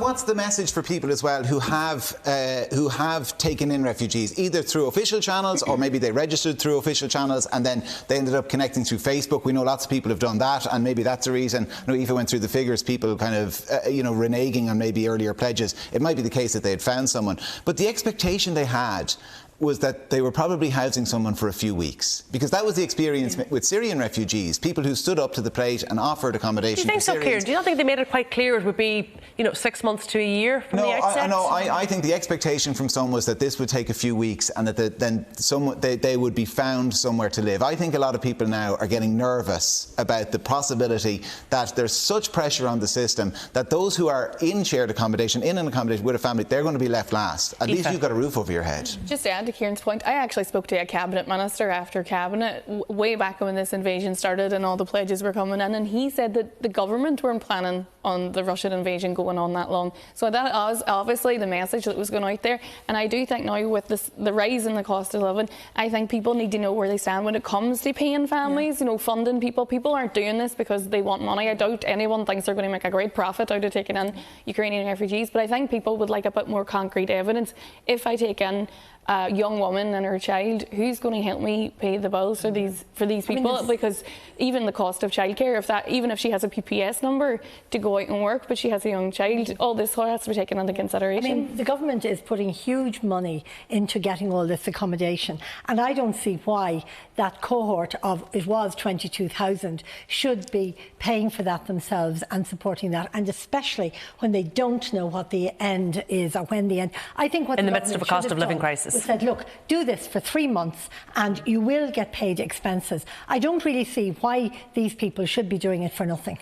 what's the message for people as well who have taken in refugees, either through official channels or maybe they registered through official channels and then they ended up connecting through Facebook? We know lots of people have done that, and maybe that's the reason. I know Aoife went through the figures, people kind of, reneging on maybe earlier pledges. It might be the case that they had found someone. But the expectation they had was that they were probably housing someone for a few weeks, because that was the experience with Syrian refugees, people who stood up to the plate and offered accommodation. Do you think so, Kieran? Do you not think they made it quite clear it would be, 6 months to a year from the outset? I think the expectation from some was that this would take a few weeks and that they would be found somewhere to live. I think a lot of people now are getting nervous about the possibility that there's such pressure on the system that those who are in shared accommodation, in an accommodation with a family, they're going to be left last. At least you've got a roof over your head. Just to add to Kieran's point, I actually spoke to a cabinet minister after cabinet way back when this invasion started and all the pledges were coming in, and he said that the government weren't planning on the Russian invasion going on that long. So that was obviously the message that was going out there. And I do think now with the rise in the cost of living, I think people need to know where they stand when it comes to paying families, funding people. People aren't doing this because they want money. I doubt anyone thinks they're going to make a great profit out of taking in Ukrainian refugees, but I think people would like a bit more concrete evidence. If I take in a young woman and her child, who's going to help me pay the bills for these people? Because even the cost of childcare, even if she has a PPS number to go out and work, but she has a young child, all this has to be taken into consideration. The government is putting huge money into getting all this accommodation, and I don't see why that cohort of, it was 22,000, should be paying for that themselves and supporting that, and especially when they don't know what the end is or when the end. I think what in the midst of a cost of living crisis. Said, look, do this for 3 months and you will get paid expenses. I don't really see why these people should be doing it for nothing.